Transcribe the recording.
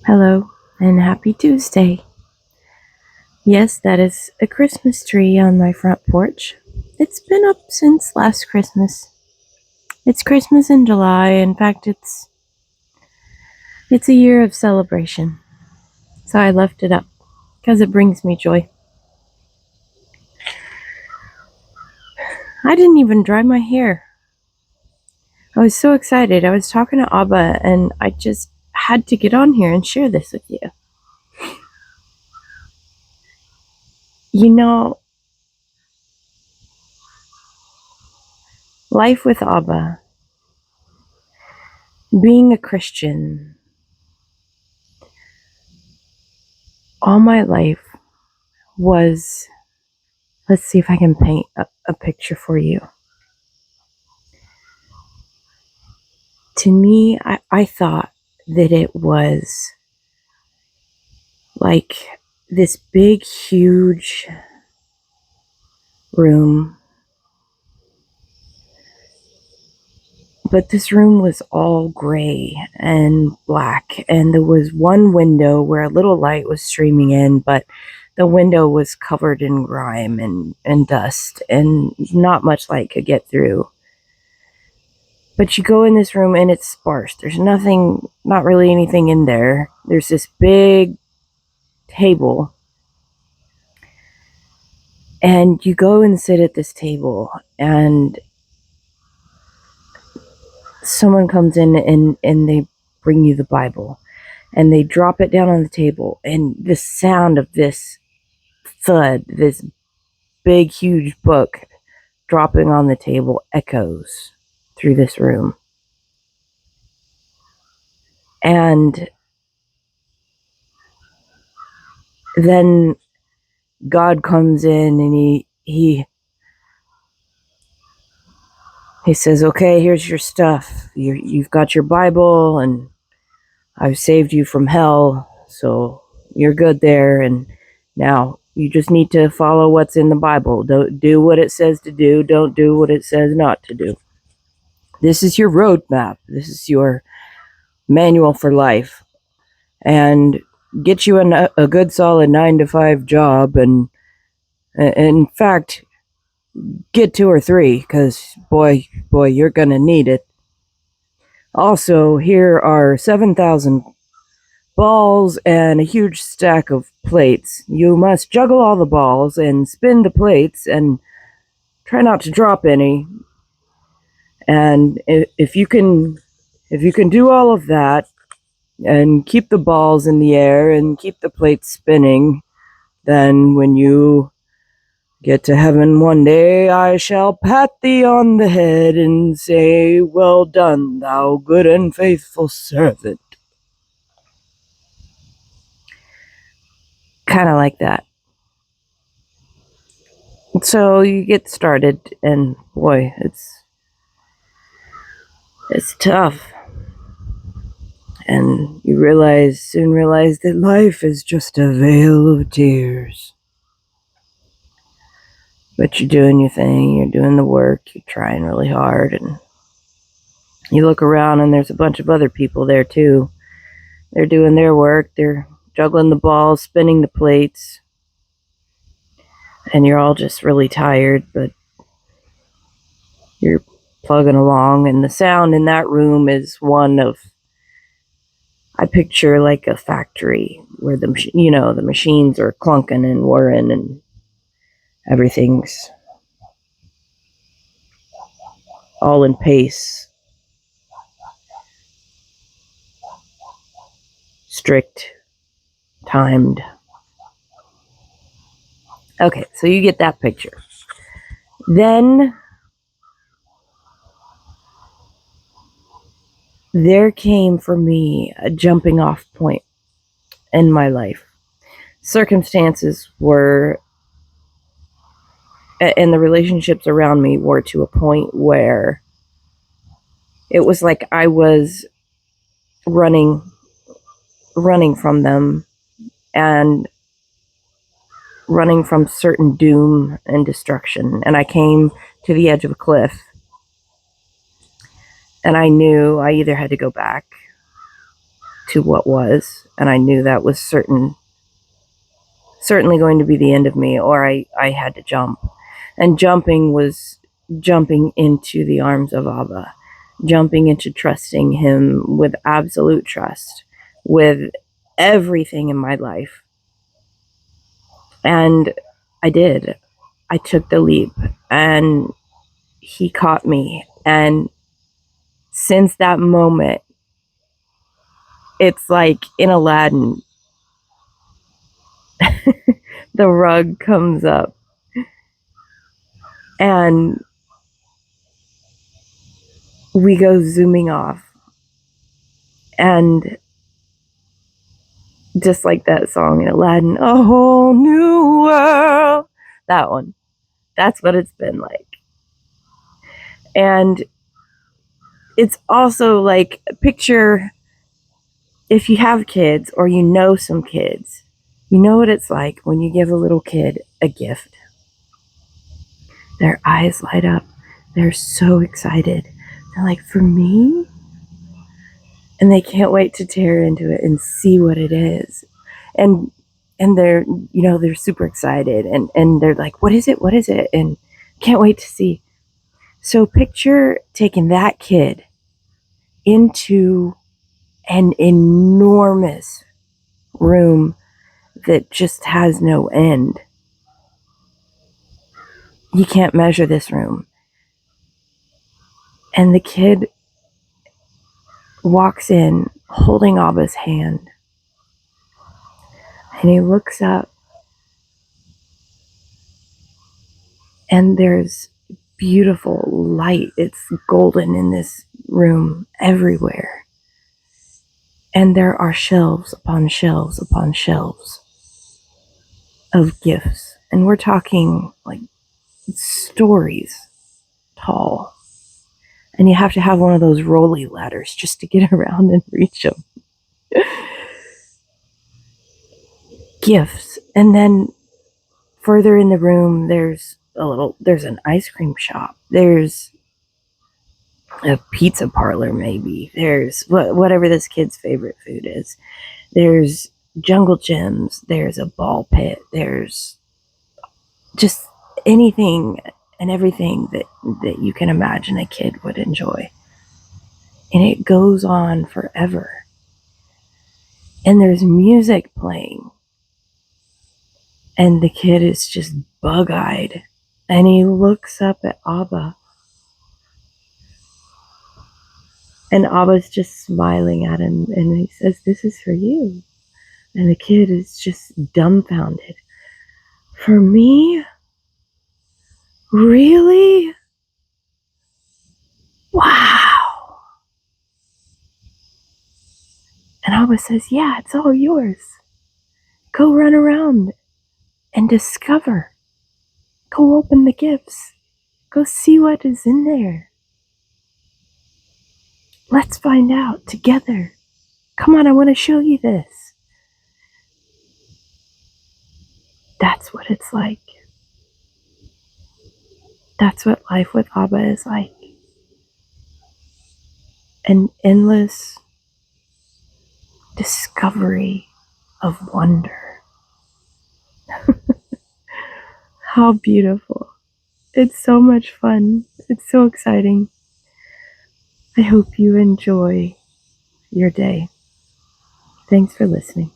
Hello and happy Tuesday. Yes, that is a Christmas tree on my front porch. It's been up since last Christmas. It's Christmas in July. In fact, it's a year of celebration. So I left it up because it brings me joy. I didn't even dry my hair. I was so excited. I was talking to Abba and I just had to get on here and share this with you. You know, life with Abba, being a Christian, all my life was, let's see if I can paint a picture for you. To me, I thought that it was like this big, huge room. But this room was all gray and black, and there was one window where a little light was streaming in, but the window was covered in grime and dust, and not much light could get through. But you go in this room and it's sparse. There's nothing, not really anything in there. There's this big table. And you go and sit at this table, and someone comes in and they bring you the Bible. And they drop it down on the table. And the sound of this thud, this big, huge book dropping on the table echoes through this room. And then God comes in and he says, okay, here's your stuff. You've got your Bible, and I've saved you from hell, so you're good there. And now you just need to follow what's in the Bible. Don't do what it says to do. Don't do what it says not to do. This is your roadmap. This is your manual for life. And get you a good solid 9 to 5 job, and in fact, get 2 or 3, because boy, you're gonna need it. Also, here are 7,000 balls and a huge stack of plates. You must juggle all the balls and spin the plates and try not to drop any. And if you can do all of that and keep the balls in the air and keep the plates spinning, then when you get to heaven one day, I shall pat thee on the head and say, well done, thou good and faithful servant. Kind of like that. So you get started, and boy, it's tough. And you soon realize that life is just a veil of tears. But you're doing your thing, you're doing the work, you're trying really hard, and you look around and there's a bunch of other people there too. They're doing their work, they're juggling the balls, spinning the plates, and you're all just really tired, but you're plugging along. And the sound in that room is one of, I picture like a factory where the machines are clunking and whirring and everything's all in pace, strict, timed. Okay, so you get that picture. Then there came for me a jumping off point in my life. Circumstances were, and the relationships around me were to a point where it was like I was running from them and running from certain doom and destruction. And I came to the edge of a cliff, and I knew I either had to go back to what was, and I knew that was certainly going to be the end of me, or I had to jump. And jumping was jumping into the arms of Abba, jumping into trusting him with absolute trust, with everything in my life. And I did. I took the leap, and he caught me. And since that moment, it's like in Aladdin, the rug comes up and we go zooming off. And just like that song in Aladdin, a whole new world. That one. That's what it's been like. And it's also like, picture if you have kids or you know some kids, you know what it's like when you give a little kid a gift. Their eyes light up. They're so excited. They're like, for me? And they can't wait to tear into it and see what it is. And they're, they're super excited, and they're like, what is it? What is it? And can't wait to see. So picture taking that kid into an enormous room that just has no end. You can't measure this room. And the kid walks in holding Abba's hand. And he looks up, and there's beautiful light. It's golden in this room everywhere. And there are shelves upon shelves upon shelves of gifts. And we're talking like stories tall. And you have to have one of those rolly ladders just to get around and reach them. Gifts. And then further in the room, there's an ice cream shop. There's a pizza parlor, maybe. There's whatever this kid's favorite food is. There's jungle gyms. There's a ball pit. There's just anything and everything that you can imagine a kid would enjoy. And it goes on forever. And there's music playing. And the kid is just bug-eyed. And he looks up at Abba. And Abba's just smiling at him. And he says, this is for you. And the kid is just dumbfounded. For me? Really? Wow. And Abba says, yeah, it's all yours. Go run around and discover. Go open the gifts. Go see what is in there. Let's find out together. Come on, I want to show you this. That's what it's like. That's what life with Abba is like. An endless discovery of wonder. How beautiful. It's so much fun. It's so exciting. I hope you enjoy your day. Thanks for listening.